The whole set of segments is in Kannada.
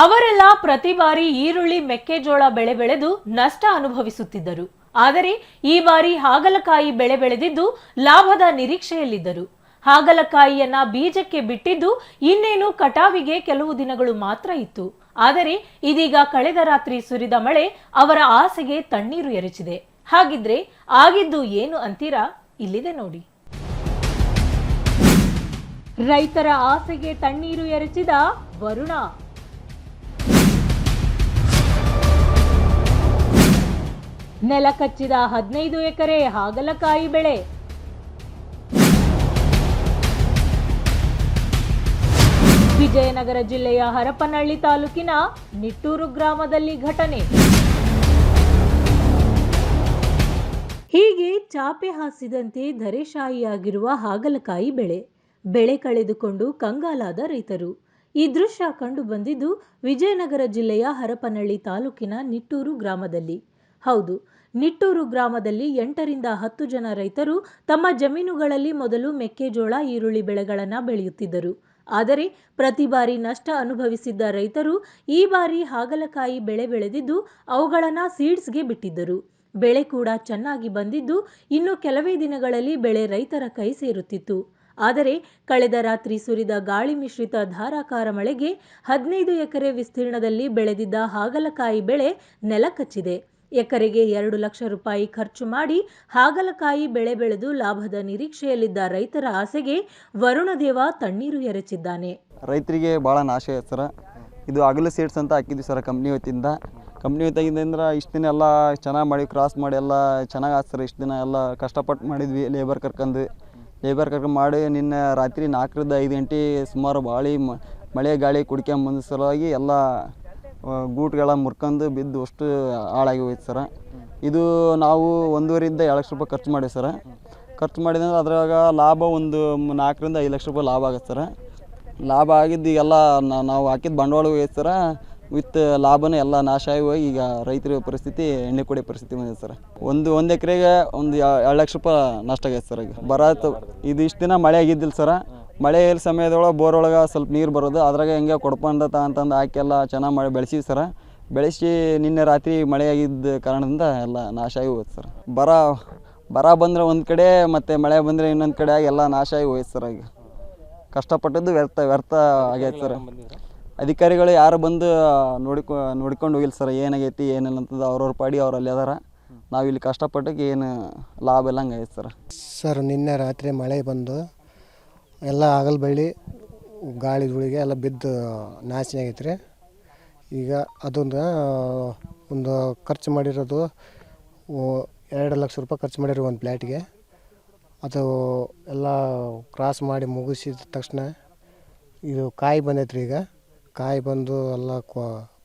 ಅವರೆಲ್ಲ ಪ್ರತಿ ಬಾರಿ ಈರುಳ್ಳಿ ಮೆಕ್ಕೆಜೋಳ ಬೆಳೆ ಬೆಳೆದು ನಷ್ಟ ಅನುಭವಿಸುತ್ತಿದ್ದರು. ಆದರೆ ಈ ಬಾರಿ ಹಾಗಲಕಾಯಿ ಬೆಳೆ ಬೆಳೆದಿದ್ದು ಲಾಭದ ನಿರೀಕ್ಷೆಯಲ್ಲಿದ್ದರು. ಹಾಗಲಕಾಯಿಯನ್ನ ಬೀಜಕ್ಕೆ ಬಿಟ್ಟಿದ್ದು ಇನ್ನೇನು ಕಟಾವಿಗೆ ಕೆಲವು ದಿನಗಳು ಮಾತ್ರ ಇತ್ತು. ಆದರೆ ಇದೀಗ ಕಳೆದ ರಾತ್ರಿ ಸುರಿದ ಮಳೆ ಅವರ ಆಸೆಗೆ ತಣ್ಣೀರು ಎರಚಿದೆ. ಹಾಗಿದ್ರೆ ಆಗಿದ್ದು ಏನು ಅಂತೀರಾ? ಇಲ್ಲಿದೆ ನೋಡಿ. ರೈತರ ಆಸೆಗೆ ತಣ್ಣೀರು ಎರಚಿದ ವರುಣ. ನೆಲ ಕಚ್ಚಿದ 15 ಎಕರೆ ಹಾಗಲಕಾಯಿ ಬೆಳೆ. ವಿಜಯನಗರ ಜಿಲ್ಲೆಯ ಹರಪನಹಳ್ಳಿ ತಾಲೂಕಿನ ನಿಟ್ಟೂರು ಗ್ರಾಮದಲ್ಲಿ ಘಟನೆ. ಹೀಗೆ ಚಾಪೆ ಹಾಸಿದಂತೆ ಧರೆಶಾಹಿಯಾಗಿರುವ ಹಾಗಲಕಾಯಿ ಬೆಳೆ ಕಳೆದುಕೊಂಡು ಕಂಗಾಲಾದ ರೈತರು. ಈ ದೃಶ್ಯ ಕಂಡು ಬಂದಿದ್ದು ವಿಜಯನಗರ ಜಿಲ್ಲೆಯ ಹರಪನಹಳ್ಳಿ ತಾಲೂಕಿನ ನಿಟ್ಟೂರು ಗ್ರಾಮದಲ್ಲಿ. ಹೌದು, ನಿಟ್ಟೂರು ಗ್ರಾಮದಲ್ಲಿ 8 ರಿಂದ 10 ಜನ ರೈತರು ತಮ್ಮ ಜಮೀನುಗಳಲ್ಲಿ ಮೊದಲು ಮೆಕ್ಕೆಜೋಳ, ಈರುಳ್ಳಿ ಬೆಳೆಗಳನ್ನು ಬೆಳೆಯುತ್ತಿದ್ದರು. ಆದರೆ ಪ್ರತಿ ಬಾರಿ ನಷ್ಟ ಅನುಭವಿಸಿದ್ದ ರೈತರು ಈ ಬಾರಿ ಹಾಗಲಕಾಯಿ ಬೆಳೆ ಬೆಳೆದಿದ್ದು ಅವುಗಳನ್ನು ಸೀಡ್ಸ್ಗೆ ಬಿಟ್ಟಿದ್ದರು. ಬೆಳೆ ಕೂಡ ಚೆನ್ನಾಗಿ ಬಂದಿದ್ದು ಇನ್ನು ಕೆಲವೇ ದಿನಗಳಲ್ಲಿ ಬೆಳೆ ರೈತರ ಕೈ ಸೇರುತ್ತಿತ್ತು. ಆದರೆ ಕಳೆದ ರಾತ್ರಿ ಸುರಿದ ಗಾಳಿ ಮಿಶ್ರಿತ ಧಾರಾಕಾರ ಮಳೆಗೆ 15 ಎಕರೆ ವಿಸ್ತೀರ್ಣದಲ್ಲಿ ಬೆಳೆದಿದ್ದ ಹಾಗಲಕಾಯಿ ಬೆಳೆ ನೆಲ ಕಚ್ಚಿದೆ. ಎಕರೆಗೆ 2 ಲಕ್ಷ ರೂಪಾಯಿ ಖರ್ಚು ಮಾಡಿ ಹಾಗಲಕಾಯಿ ಬೆಳೆ ಬೆಳೆದು ಲಾಭದ ನಿರೀಕ್ಷೆಯಲ್ಲಿದ್ದ ರೈತರ ಆಸೆಗೆ ವರುಣದೇವ ತಣ್ಣೀರು ಎರಚಿದ್ದಾನೆ. ರೈತರಿಗೆ ಭಾಳ ನಾಶ ಆಯ್ತು ಸರ್. ಇದು ಅಗಲ ಸೀಡ್ಸ್ ಅಂತ ಹಾಕಿದ್ವಿ ಸರ್ ಕಂಪ್ನಿ ವತಿಯಿಂದ. ಅಂದ್ರೆ ಇಷ್ಟು ದಿನ ಎಲ್ಲ ಚೆನ್ನಾಗಿ ಮಾಡಿ ಕ್ರಾಸ್ ಮಾಡಿ ಎಲ್ಲ ಚೆನ್ನಾಗಿ ಆಯ್ತು ಸರ್. ಇಷ್ಟು ದಿನ ಎಲ್ಲ ಕಷ್ಟಪಟ್ಟು ಮಾಡಿದ್ವಿ. ಲೇಬರ್ ಕರ್ಕೊಂಡು ಮಾಡಿ ನಿನ್ನೆ ರಾತ್ರಿ 4 ರಿಂದ 5 ಗಂಟೆ ಸುಮಾರು ಮಳೆ ಗಾಳಿ ಕುಡ್ಕೊಂಬಂದ ಸಲುವಾಗಿ ಎಲ್ಲ ಗೂಟುಗಳ ಮುರ್ಕೊಂಡು ಬಿದ್ದು ಅಷ್ಟು ಹಾಳಾಗಿ ಹೋಯ್ತು ಸರ. ಇದು ನಾವು 1.5 ರಿಂದ 2 ಲಕ್ಷ ರೂಪಾಯಿ ಖರ್ಚು ಮಾಡಿವಿ ಸರ. ಖರ್ಚು ಮಾಡಿದ್ರೆ ಅದ್ರಾಗ ಲಾಭ ಒಂದು 4 ರಿಂದ 5 ಲಕ್ಷ ರೂಪಾಯಿ ಲಾಭ ಆಗುತ್ತೆ ಸರ. ಲಾಭ ಆಗಿದ್ದು ಈಗೆಲ್ಲ ನಾವು ಹಾಕಿದ ಬಂಡವಾಳ ಹೋಯ್ತು ಸರ. ವಿತ್ ಲಾಭನೂ ಎಲ್ಲ ನಾಶ ಆಗಿ ಹೋಗಿ ಈಗ ರೈತರ ಪರಿಸ್ಥಿತಿ ಎಣ್ಣೆ ಕೊಡೋ ಪರಿಸ್ಥಿತಿ ಬಂದಿದೆ ಸರ್. ಒಂದು ಎಕರೆಗೆ ಒಂದು 2 ಲಕ್ಷ ರೂಪಾಯಿ ನಷ್ಟ ಆಗೈತೆ ಸರ್. ಈಗ ಇದು ಇಷ್ಟು ದಿನ ಮಳೆ ಆಗಿದ್ದಿಲ್ಲ ಸರ. ಮಳೆ ಸಮಯದೊಳಗೆ ಬೋರ್ ಒಳಗೆ ಸ್ವಲ್ಪ ನೀರು ಬರೋದು, ಅದ್ರಾಗ ಹೆಂಗೆ ಕೊಡ್ಪಂಡ ಅಂತಂದು ಹಾಕಿ ಎಲ್ಲ ಚೆನ್ನಾಗಿ ಮಾಡಿ ಬೆಳೆಸಿವಿ ಸರ. ಬೆಳೆಸಿ ನಿನ್ನೆ ರಾತ್ರಿ ಮಳೆ ಆಗಿದ್ದ ಕಾರಣದಿಂದ ಎಲ್ಲ ನಾಶ ಆಗಿ ಹೋಯ್ತು ಸರ್. ಬರ ಬಂದರೆ ಒಂದು ಕಡೆ ಮತ್ತು ಮಳೆ ಬಂದರೆ ಇನ್ನೊಂದು ಕಡೆ ಆಗಿ ಎಲ್ಲ ನಾಶ ಆಗಿ ಹೋಯ್ತು ಸರ್. ಈಗ ಕಷ್ಟಪಟ್ಟದ್ದು ವ್ಯರ್ಥ ಆಗೈತೆ ಸರ್. ಅಧಿಕಾರಿಗಳು ಯಾರು ಬಂದು ನೋಡ್ಕೊಂಡು ಹೋಗಿಲ್ಲ ಸರ್. ಏನಾಗೈತಿ ಏನಿಲ್ಲ ಅಂತಂದು ಅವ್ರವ್ರ ಪಾಡಿ ಅವರಲ್ಲಿ ಅದಾರ. ನಾವು ಇಲ್ಲಿ ಕಷ್ಟಪಟ್ಟಕ್ಕೆ ಏನು ಲಾಭ ಎಲ್ಲ ಹಂಗೈತೆ ಸರ್. ನಿನ್ನೆ ರಾತ್ರಿ ಮಳೆ ಬಂದು ಎಲ್ಲ ಆಗಲ್ ಬಳ್ಳಿ ಗಾಳಿ ಧೂಳಿಗೆ ಎಲ್ಲ ಬಿದ್ದು ನಾಶನ ಆಗೈತೆ ರೀ. ಈಗ ಒಂದು ಖರ್ಚು ಮಾಡಿರೋದು 2 ಲಕ್ಷ ರೂಪಾಯಿ ಖರ್ಚು ಮಾಡಿರೋ ಒಂದು ಪ್ಲ್ಯಾಟಿಗೆ. ಅದು ಎಲ್ಲ ಕ್ರಾಸ್ ಮಾಡಿ ಮುಗಿಸಿದ ತಕ್ಷಣ ಇದು ಕಾಯಿ ಬಂದೈತೆ ರೀ. ಈಗ ಕಾಯಿ ಬಂದು ಎಲ್ಲ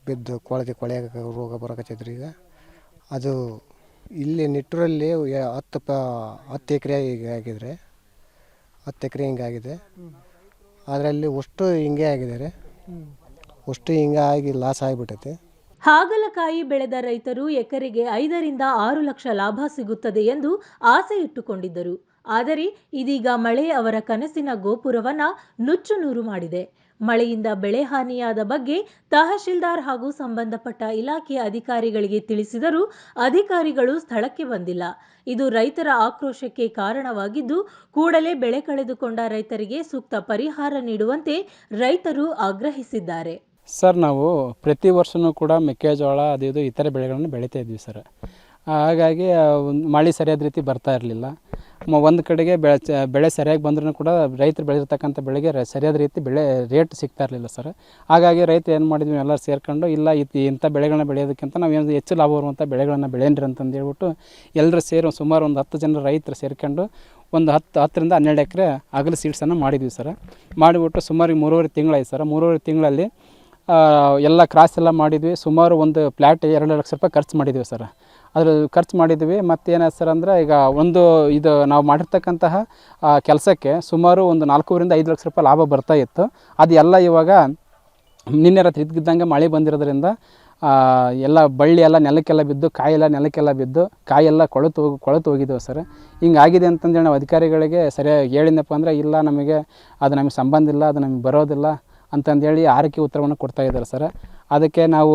ಬಿದ್ದು ಕೊಳೆ ರೋಗ ಬರೋಕತ್ತೈತೆ ರೀ. ಈಗ ಅದು ಇಲ್ಲಿ ನಿಟ್ಟೂರಲ್ಲಿ 10 ಎಕರೆ ಈಗ ಆಗಿದ್ರೆ 10 ಎಕರೆ ಹಿಂಗಾಗಿದೆ. ಅದರಲ್ಲಿ ಅಷ್ಟು ಹಿಂಗೆ ಆಗಿದೆ ರೀ. ಅಷ್ಟು ಹಿಂಗೆ ಆಗಿ ಲಾಸ್ ಆಗಿಬಿಟ್ಟೈತೆ. ಹಾಗಲಕಾಯಿ ಬೆಳೆದ ರೈತರು ಎಕರೆಗೆ 5 ರಿಂದ 6 ಲಕ್ಷ ಲಾಭ ಸಿಗುತ್ತದೆ ಎಂದು ಆಸೆ ಇಟ್ಟುಕೊಂಡಿದ್ದರು. ಆದರೆ ಇದೀಗ ಮಳೆ ಅವರ ಕನಸಿನ ಗೋಪುರವನ್ನ ನುಚ್ಚು ನೂರು ಮಾಡಿದೆ. ಮಳೆಯಿಂದ ಬೆಳೆ ಹಾನಿಯಾದ ಬಗ್ಗೆ ತಹಶೀಲ್ದಾರ್ ಹಾಗೂ ಸಂಬಂಧಪಟ್ಟ ಇಲಾಖೆಯ ಅಧಿಕಾರಿಗಳಿಗೆ ತಿಳಿಸಿದರೂ ಅಧಿಕಾರಿಗಳು ಸ್ಥಳಕ್ಕೆ ಬಂದಿಲ್ಲ. ಇದು ರೈತರ ಆಕ್ರೋಶಕ್ಕೆ ಕಾರಣವಾಗಿದ್ದು ಕೂಡಲೇ ಬೆಳೆ ಕಳೆದುಕೊಂಡ ರೈತರಿಗೆ ಸೂಕ್ತ ಪರಿಹಾರ ನೀಡುವಂತೆ ರೈತರು ಆಗ್ರಹಿಸಿದ್ದಾರೆ. ಸರ್, ನಾವು ಪ್ರತಿ ವರ್ಷವೂ ಕೂಡ ಮೆಕ್ಕೆಜೋಳ ಅದು ಇತರೆ ಬೆಳೆಗಳನ್ನು ಬೆಳೀತಾ ಇದ್ವಿ ಸರ್. ಹಾಗಾಗಿ ಮಳೆ ಸರಿಯಾದ ರೀತಿ ಬರ್ತಾ ಇರಲಿಲ್ಲ. ಒಂದು ಕಡೆಗೆ ಬೆಳೆ ಸರಿಯಾಗಿ ಬಂದ್ರೂ ಕೂಡ ರೈತರು ಬೆಳೆದಿರ್ತಕ್ಕಂಥ ಬೆಳೆಗೆ ಸರಿಯಾದ ರೀತಿ ರೇಟ್ ಸಿಗ್ತಾ ಇರಲಿಲ್ಲ ಸರ್. ಹಾಗಾಗಿ ರೈತರು ಏನು ಮಾಡಿದ್ವಿ, ಎಲ್ಲರೂ ಸೇರ್ಕೊಂಡು ಇಲ್ಲ ಇಂಥ ಬೆಳೆಗಳನ್ನ ಬೆಳೆಯೋದಕ್ಕಿಂತ ನಾವು ಏನು ಹೆಚ್ಚು ಲಾಭ ಬರುವಂಥ ಬೆಳೆಗಳನ್ನು ಬೆಳೆಯನ್ರಿ ಅಂತಂದು ಹೇಳ್ಬಿಟ್ಟು ಎಲ್ಲರೂ ಸುಮಾರು ಒಂದು 10 ಜನ ರೈತರು ಸೇರ್ಕೊಂಡು ಒಂದು 10 ರಿಂದ 12 ಎಕರೆ ಅಗಲ ಸೀಡ್ಸನ್ನು ಮಾಡಿದ್ವಿ ಸರ್. ಮಾಡಿಬಿಟ್ಟು ಸುಮಾರು 3.5 ತಿಂಗಳಾಯ್ತು ಸರ್. 3.5 ತಿಂಗಳಲ್ಲಿ ಎಲ್ಲ ಕ್ರಾಸ್ ಎಲ್ಲ ಮಾಡಿದ್ವಿ. ಸುಮಾರು ಒಂದು ಪ್ಲ್ಯಾಟ್ 2 ಲಕ್ಷ ರೂಪಾಯಿ ಖರ್ಚು ಮಾಡಿದ್ವಿ ಸರ್. ಅದ್ರ ಖರ್ಚು ಮಾಡಿದ್ವಿ. ಮತ್ತೇನಾಯ್ತು ಸರ್ ಅಂದರೆ ಈಗ ಇದು ನಾವು ಮಾಡಿರ್ತಕ್ಕಂತಹ ಕೆಲಸಕ್ಕೆ ಸುಮಾರು ಒಂದು 4 ರಿಂದ 5 ಲಕ್ಷ ರೂಪಾಯಿ ಲಾಭ ಬರ್ತಾ ಇತ್ತು. ಅದು ಎಲ್ಲ ಇವಾಗ ನಿನ್ನೆ ರಾತ್ರಿ ಇದ್ದಂಗೆ ಮಳೆ ಬಂದಿರೋದ್ರಿಂದ ಎಲ್ಲ ಬಳ್ಳಿ ಎಲ್ಲ ನೆಲಕ್ಕೆಲ್ಲ ಬಿದ್ದು, ಕಾಯೆಲ್ಲ ನೆಲಕ್ಕೆಲ್ಲ ಬಿದ್ದು, ಕಾಯೆಲ್ಲ ಕೊಳೆತು ಹೋಗಿದ್ದೇವೆ ಸರ್. ಹಿಂಗಾಗಿದೆ ಅಂತಂದೇಳಿ ನಾವು ಅಧಿಕಾರಿಗಳಿಗೆ ಸರಿಯಾಗಿ ಹೇಳಿದ್ನಪ್ಪ ಅಂದರೆ ಇಲ್ಲ, ಅದು ನಮಗೆ ಸಂಬಂಧ ಇಲ್ಲ, ಅದು ನಮಗೆ ಬರೋದಿಲ್ಲ ಅಂತಂದೇಳಿ ಆರೈಕೆ ಉತ್ತರವನ್ನು ಕೊಡ್ತಾ ಇದ್ದಾರೆ ಸರ್. ಅದಕ್ಕೆ ನಾವು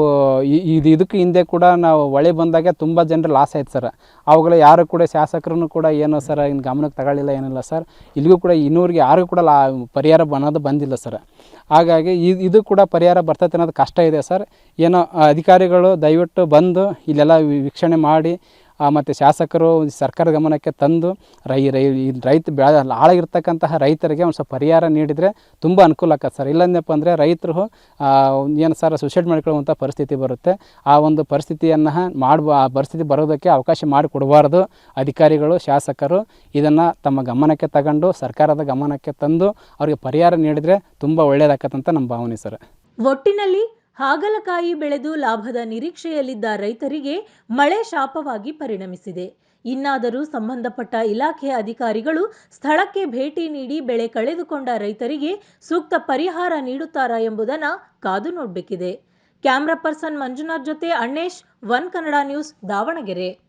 ಇದಕ್ಕೆ ಹಿಂದೆ ಕೂಡ ನಾವು ಹೊಳೆ ಬಂದಾಗ ತುಂಬ ಜನರು ಲಾಸ್ ಆಯ್ತು ಸರ್. ಅವುಗಳ ಯಾರು ಕೂಡ ಶಾಸಕರು ಕೂಡ ಏನೋ ಸರ್ ಇನ್ನು ಗಮನಕ್ಕೆ ತಗೊಳ್ಳಿಲ್ಲ ಏನಿಲ್ಲ ಸರ್. ಇಲ್ಲಿಗೂ ಕೂಡ ಇನ್ನೂರಿಗೆ ಯಾರಿಗೂ ಕೂಡ ಪರಿಹಾರ ಅನ್ನೋದು ಬಂದಿಲ್ಲ ಸರ್. ಹಾಗಾಗಿ ಇದು ಕೂಡ ಪರಿಹಾರ ಬರ್ತೈತೆ ಅನ್ನೋದು ಕಷ್ಟ ಇದೆ ಸರ್. ಏನೋ ಅಧಿಕಾರಿಗಳು ದಯವಿಟ್ಟು ಬಂದು ಇಲ್ಲೆಲ್ಲ ವೀಕ್ಷಣೆ ಮಾಡಿ ಮತ್ತು ಶಾಸಕರು ಸರ್ಕಾರ ಗಮನಕ್ಕೆ ತಂದು ರೈತ ಹಾಳಾಗಿರ್ತಕ್ಕಂತಹ ರೈತರಿಗೆ ಒಂದು ಸ್ವಲ್ಪ ಪರಿಹಾರ ನೀಡಿದರೆ ತುಂಬ ಅನುಕೂಲ ಆಗತ್ತೆ ಸರ್. ಇಲ್ಲಂದಪ್ಪ ಅಂದರೆ ರೈತರು ಏನು ಸರ್ ಸುಸೈಡ್ ಮಾಡಿಕೊಳ್ಳುವಂಥ ಪರಿಸ್ಥಿತಿ ಬರುತ್ತೆ. ಆ ಒಂದು ಪರಿಸ್ಥಿತಿಯನ್ನು ಆ ಪರಿಸ್ಥಿತಿ ಬರೋದಕ್ಕೆ ಅವಕಾಶ ಮಾಡಿಕೊಡಬಾರ್ದು. ಅಧಿಕಾರಿಗಳು ಶಾಸಕರು ಇದನ್ನು ತಮ್ಮ ಗಮನಕ್ಕೆ ತಗೊಂಡು ಸರ್ಕಾರದ ಗಮನಕ್ಕೆ ತಂದು ಅವರಿಗೆ ಪರಿಹಾರ ನೀಡಿದರೆ ತುಂಬ ಒಳ್ಳೆಯದಾಗತ್ತಂತ ನಮ್ಮ ಭಾವನೆ ಸರ್. ಒಟ್ಟಿನಲ್ಲಿ ಹಾಗಲಕಾಯಿ ಬೆಳೆದು ಲಾಭದ ನಿರೀಕ್ಷೆಯಲ್ಲಿದ್ದ ರೈತರಿಗೆ ಮಳೆ ಶಾಪವಾಗಿ ಪರಿಣಮಿಸಿದೆ. ಇನ್ನಾದರೂ ಸಂಬಂಧಪಟ್ಟ ಇಲಾಖೆಯ ಅಧಿಕಾರಿಗಳು ಸ್ಥಳಕ್ಕೆ ಭೇಟಿ ನೀಡಿ ಬೆಳೆ ಕಳೆದುಕೊಂಡ ರೈತರಿಗೆ ಸೂಕ್ತ ಪರಿಹಾರ ನೀಡುತ್ತಾರಾ ಎಂಬುದನ್ನು ಕಾದು ನೋಡಬೇಕಿದೆ. ಕ್ಯಾಮ್ರಾ ಪರ್ಸನ್ ಮಂಜುನಾಥ್ ಜೊತೆ ಅಣ್ಣೇಶ್, ಒನ್ ಕನ್ನಡ ನ್ಯೂಸ್, ದಾವಣಗೆರೆ.